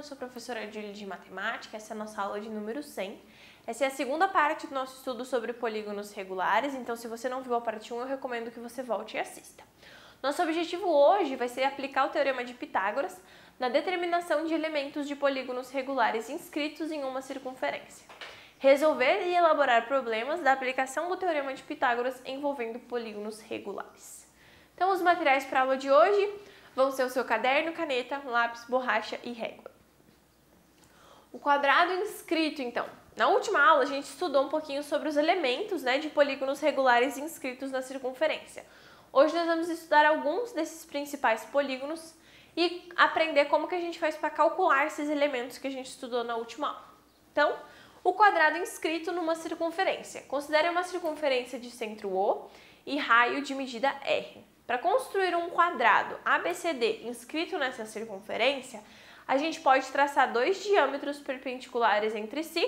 eu sou a professora Julie de Matemática, essa é a nossa aula de número 100. Essa é a segunda parte do nosso estudo sobre polígonos regulares, então se você não viu a parte 1, eu recomendo que você volte e assista. Nosso objetivo hoje vai ser aplicar o Teorema de Pitágoras na determinação de elementos de polígonos regulares inscritos em uma circunferência. Resolver e elaborar problemas da aplicação do Teorema de Pitágoras envolvendo polígonos regulares. Então, os materiais para a aula de hoje vão ser o seu caderno, caneta, lápis, borracha e régua. O quadrado inscrito, então. Na última aula, a gente estudou um pouquinho sobre os elementos, de polígonos regulares inscritos na circunferência. Hoje nós vamos estudar alguns desses principais polígonos e aprender como que a gente faz para calcular esses elementos que a gente estudou na última aula. Então, o quadrado inscrito numa circunferência. Considere uma circunferência de centro O e raio de medida R. Para construir um quadrado ABCD inscrito nessa circunferência, a gente pode traçar dois diâmetros perpendiculares entre si,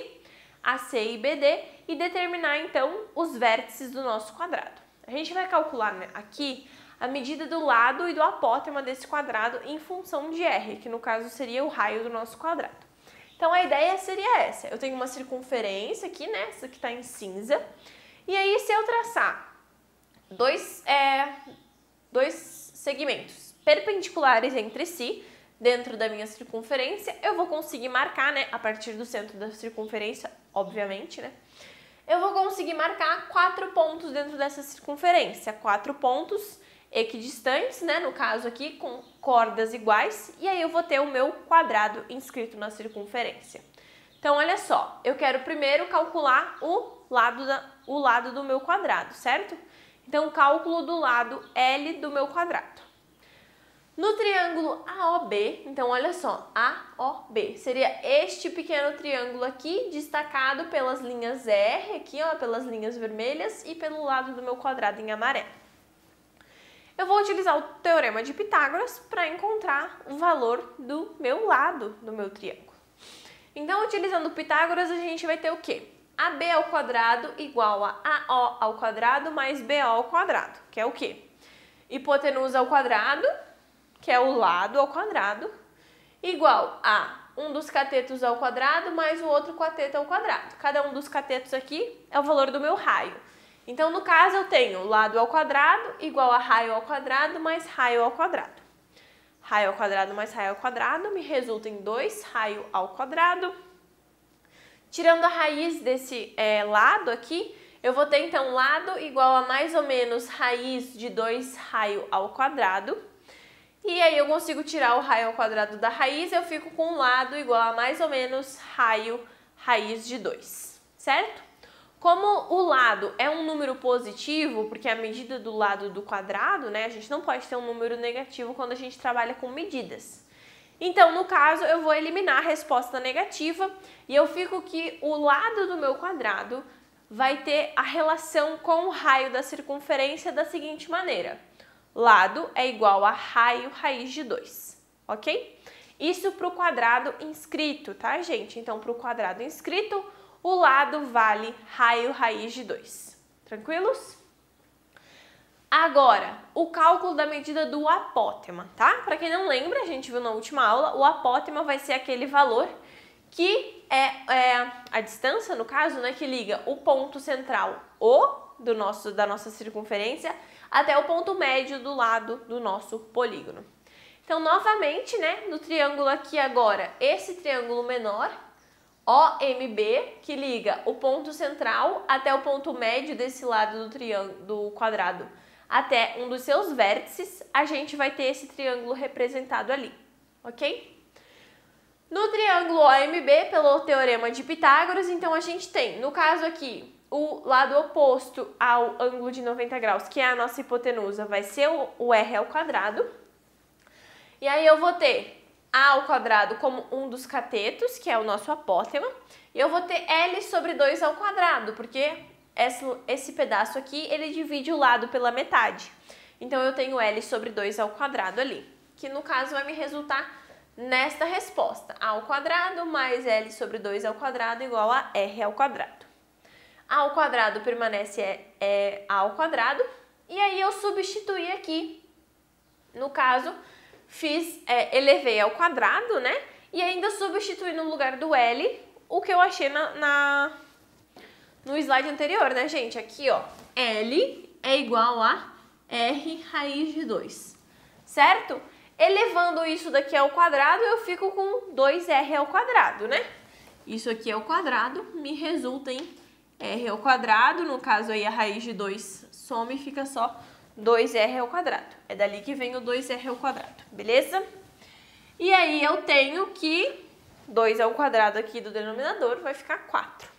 AC e BD, e determinar então os vértices do nosso quadrado. A gente vai calcular aqui a medida do lado e do apótema desse quadrado em função de R, que no caso seria o raio do nosso quadrado. Então a ideia seria essa: eu tenho uma circunferência aqui, essa que está em cinza, e aí se eu traçar dois segmentos perpendiculares entre si, dentro da minha circunferência, eu vou conseguir marcar, a partir do centro da circunferência, obviamente, eu vou conseguir marcar 4 pontos dentro dessa circunferência, 4 pontos equidistantes, no caso aqui, com cordas iguais, e aí eu vou ter o meu quadrado inscrito na circunferência. Então, olha só, eu quero primeiro calcular o lado do meu quadrado, certo? Então, cálculo do lado L do meu quadrado. No triângulo AOB, então olha só, AOB, seria este pequeno triângulo aqui, destacado pelas linhas R, aqui pelas linhas vermelhas, e pelo lado do meu quadrado em amarelo. Eu vou utilizar o Teorema de Pitágoras para encontrar o valor do meu lado do meu triângulo. Então, utilizando Pitágoras, a gente vai ter o quê? AB ao quadrado igual a AO ao quadrado mais BO ao quadrado, que é o quê? Hipotenusa ao quadrado, que é o lado ao quadrado, igual a um dos catetos ao quadrado mais o outro cateto ao quadrado. Cada um dos catetos aqui é o valor do meu raio. Então, no caso, eu tenho lado ao quadrado igual a raio ao quadrado mais raio ao quadrado. Raio ao quadrado mais raio ao quadrado me resulta em 2 raio ao quadrado. Tirando a raiz desse lado aqui, eu vou ter então lado igual a mais ou menos raiz de 2 raio ao quadrado. E aí eu consigo tirar o raio ao quadrado da raiz, eu fico com um lado igual a mais ou menos raiz de 2, certo? Como o lado é um número positivo, porque é a medida do lado do quadrado, a gente não pode ter um número negativo quando a gente trabalha com medidas. Então, no caso, eu vou eliminar a resposta negativa e eu fico que o lado do meu quadrado vai ter a relação com o raio da circunferência da seguinte maneira: lado é igual a raio raiz de 2, ok? Isso para o quadrado inscrito, tá, gente? Então, para o quadrado inscrito, o lado vale raio raiz de 2. Tranquilos? Agora, o cálculo da medida do apótema, tá? Para quem não lembra, a gente viu na última aula, o apótema vai ser aquele valor que é a distância, no caso, que liga o ponto central O da nossa circunferência até o ponto médio do lado do nosso polígono. Então, novamente, no triângulo aqui agora, esse triângulo menor, OMB, que liga o ponto central até o ponto médio desse lado do quadrado até um dos seus vértices, a gente vai ter esse triângulo representado ali, ok? No triângulo OMB, pelo Teorema de Pitágoras, então a gente tem, no caso aqui, o lado oposto ao ângulo de 90 graus, que é a nossa hipotenusa, vai ser o R ao quadrado. E aí eu vou ter A ao quadrado como um dos catetos, que é o nosso apótema. E eu vou ter L sobre 2 ao quadrado, porque esse pedaço aqui, ele divide o lado pela metade. Então, eu tenho L sobre 2 ao quadrado ali, que no caso vai me resultar nesta resposta. A ao quadrado mais L sobre 2 ao quadrado igual a R ao quadrado. A ao quadrado permanece A ao quadrado. E aí, eu substituí aqui, no caso, elevei ao quadrado, E ainda substituir no lugar do L o que eu achei no slide anterior, né, gente? Aqui, ó, L é igual a R raiz de 2, certo? Elevando isso daqui ao quadrado, eu fico com 2R ao quadrado, né? Isso aqui é o quadrado, me resulta em R ao quadrado, no caso aí a raiz de 2 soma e fica só 2R ao quadrado. É dali que vem o 2R ao quadrado, beleza? E aí eu tenho que 2 ao quadrado aqui do denominador vai ficar 4.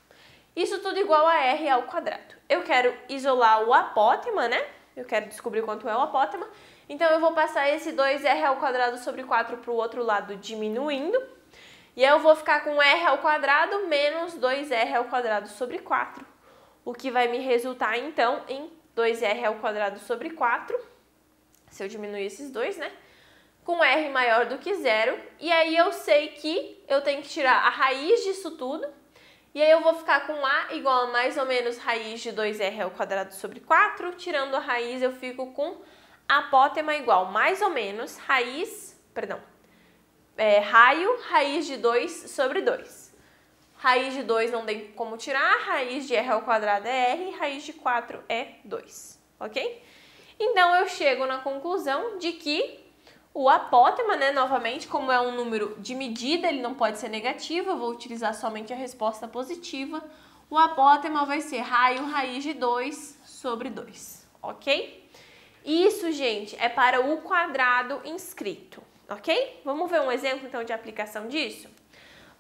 Isso tudo igual a R ao quadrado. Eu quero isolar o apótema, né? Eu quero descobrir quanto é o apótema. Então eu vou passar esse 2R ao quadrado sobre 4 para o outro lado diminuindo. E aí eu vou ficar com R ao quadrado menos 2R ao quadrado sobre 4. O que vai me resultar então em 2R ao quadrado sobre 4. Se eu diminuir esses dois, né? Com R maior do que 0. E aí eu sei que eu tenho que tirar a raiz disso tudo. E aí eu vou ficar com A igual a mais ou menos raiz de 2R ao quadrado sobre 4. Tirando a raiz, eu fico com apótema igual mais ou menos raio raiz de 2 sobre 2. Raiz de 2 não tem como tirar, raiz de R ao quadrado é R, raiz de 4 é 2, ok? Então eu chego na conclusão de que o apótema, né, novamente, como é um número de medida, ele não pode ser negativo, eu vou utilizar somente a resposta positiva. O apótema vai ser raio raiz de 2 sobre 2, ok? Isso, gente, é para o quadrado inscrito, ok? Vamos ver um exemplo, então, de aplicação disso?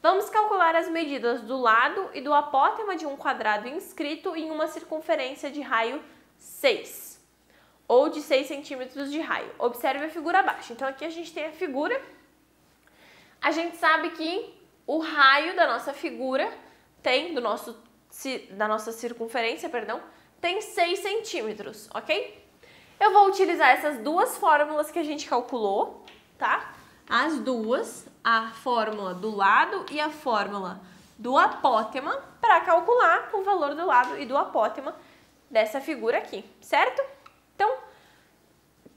Vamos calcular as medidas do lado e do apótema de um quadrado inscrito em uma circunferência de raio 6. Ou de 6 centímetros de raio. Observe a figura abaixo. Então, aqui a gente tem a figura. A gente sabe que o raio da nossa figura da nossa circunferência, tem 6 centímetros, ok? Eu vou utilizar essas duas fórmulas que a gente calculou, tá? As duas, a fórmula do lado e a fórmula do apótema, para calcular o valor do lado e do apótema dessa figura aqui, certo? Então,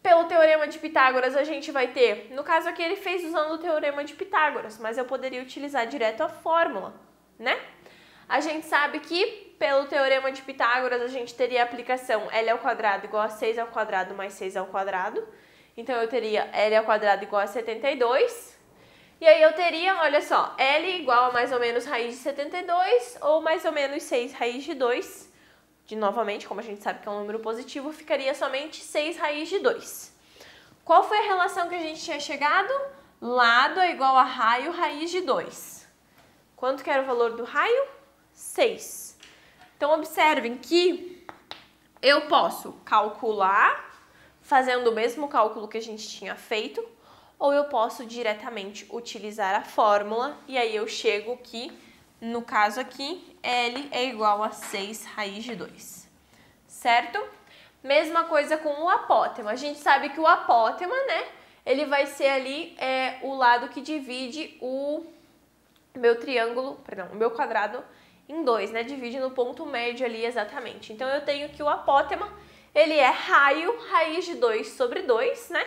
pelo teorema de Pitágoras, a gente vai ter... No caso aqui, ele fez usando o teorema de Pitágoras, mas eu poderia utilizar direto a fórmula, né? A gente sabe que, pelo teorema de Pitágoras, a gente teria a aplicação L ao quadrado igual a 6 ao quadrado mais 6 ao quadrado. Então, eu teria L ao quadrado igual a 72. E aí, eu teria, olha só, L igual a mais ou menos raiz de 72 ou mais ou menos 6 raiz de 2. Novamente, como a gente sabe que é um número positivo, ficaria somente 6 raiz de 2. Qual foi a relação que a gente tinha chegado? Lado é igual a raio raiz de 2. Quanto que era o valor do raio? 6. Então, observem que eu posso calcular, fazendo o mesmo cálculo que a gente tinha feito, ou eu posso diretamente utilizar a fórmula, e aí eu chego que, no caso aqui, L é igual a 6 raiz de 2, certo? Mesma coisa com o apótema. A gente sabe que o apótema, né, ele vai ser ali o lado que divide o meu quadrado em 2, né? Divide no ponto médio ali exatamente. Então, eu tenho que o apótema, ele é raio raiz de 2 sobre 2, né?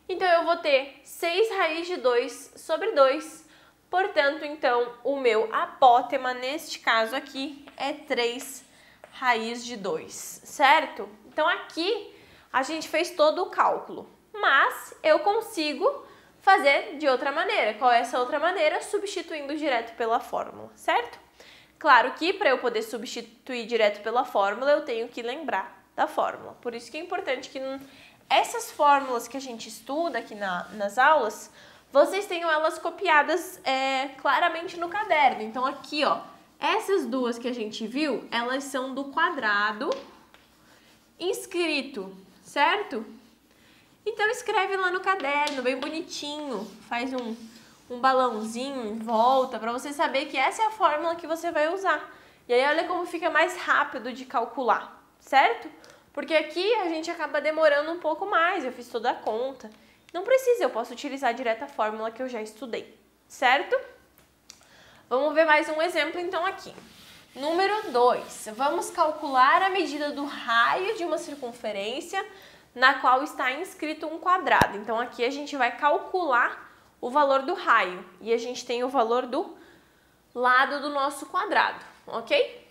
Então, eu vou ter 6 raiz de 2 sobre 2. Portanto, então, o meu apótema, neste caso aqui, é 3 raiz de 2, certo? Então, aqui a gente fez todo o cálculo, mas eu consigo fazer de outra maneira. Qual é essa outra maneira? Substituindo direto pela fórmula, certo? Claro que para eu poder substituir direto pela fórmula, eu tenho que lembrar da fórmula. Por isso que é importante que essas fórmulas que a gente estuda aqui nas aulas, vocês tenham elas copiadas claramente no caderno. Então, aqui, ó, essas duas que a gente viu, elas são do quadrado inscrito, certo? Então, escreve lá no caderno, bem bonitinho, faz um balãozinho em volta, para você saber que essa é a fórmula que você vai usar. E aí, olha como fica mais rápido de calcular, certo? Porque aqui a gente acaba demorando um pouco mais, eu fiz toda a conta. Não precisa, eu posso utilizar direto a fórmula que eu já estudei, certo? Vamos ver mais um exemplo então aqui. Número 2, vamos calcular a medida do raio de uma circunferência na qual está inscrito um quadrado. Então aqui a gente vai calcular o valor do raio e a gente tem o valor do lado do nosso quadrado, ok?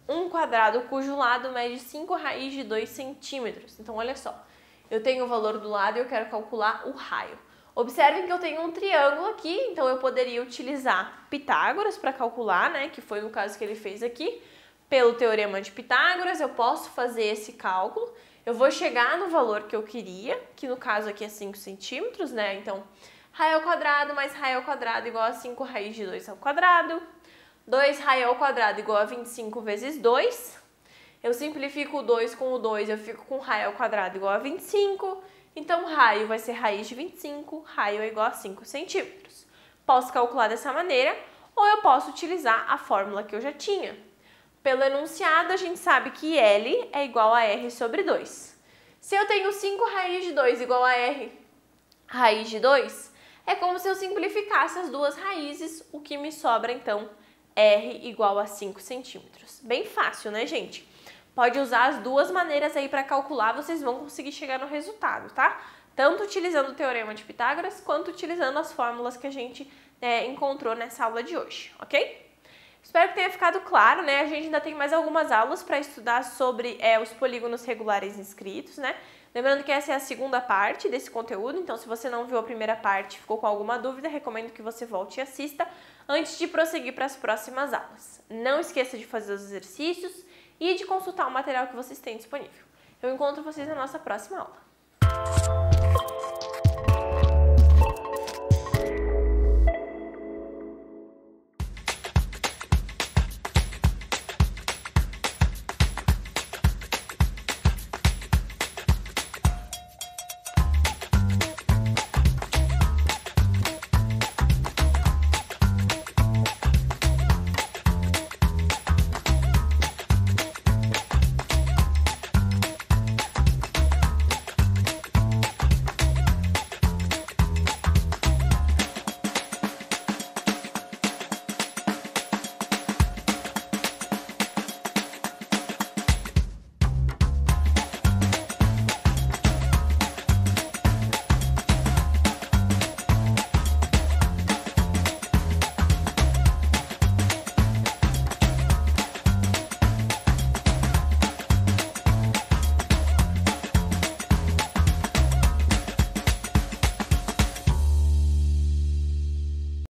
Um quadrado cujo lado mede 5 raiz de 2 centímetros. Então, olha só, eu tenho o valor do lado e eu quero calcular o raio. Observem que eu tenho um triângulo aqui, então eu poderia utilizar Pitágoras para calcular, né? Que foi o caso que ele fez aqui. Pelo teorema de Pitágoras, eu posso fazer esse cálculo. Eu vou chegar no valor que eu queria, que no caso aqui é 5 centímetros, né? Então, raio ao quadrado mais raio ao quadrado igual a 5 raiz de 2 ao quadrado. 2 raio ao quadrado igual a 25 vezes 2. Eu simplifico o 2 com o 2, eu fico com raio ao quadrado igual a 25. Então, raio vai ser raiz de 25, raio é igual a 5 centímetros. Posso calcular dessa maneira, ou eu posso utilizar a fórmula que eu já tinha. Pelo enunciado, a gente sabe que L é igual a R sobre 2. Se eu tenho 5 raiz de 2 igual a R raiz de 2, é como se eu simplificasse as duas raízes, o que me sobra, então, R igual a 5 centímetros. Bem fácil, né, gente? Pode usar as duas maneiras aí para calcular, vocês vão conseguir chegar no resultado, tá? Tanto utilizando o teorema de Pitágoras, quanto utilizando as fórmulas que a gente encontrou nessa aula de hoje, ok? Espero que tenha ficado claro, né? A gente ainda tem mais algumas aulas para estudar sobre os polígonos regulares inscritos, né? Lembrando que essa é a segunda parte desse conteúdo, então se você não viu a primeira parte, ficou com alguma dúvida, recomendo que você volte e assista antes de prosseguir para as próximas aulas. Não esqueça de fazer os exercícios e de consultar o material que vocês têm disponível. Eu encontro vocês na nossa próxima aula.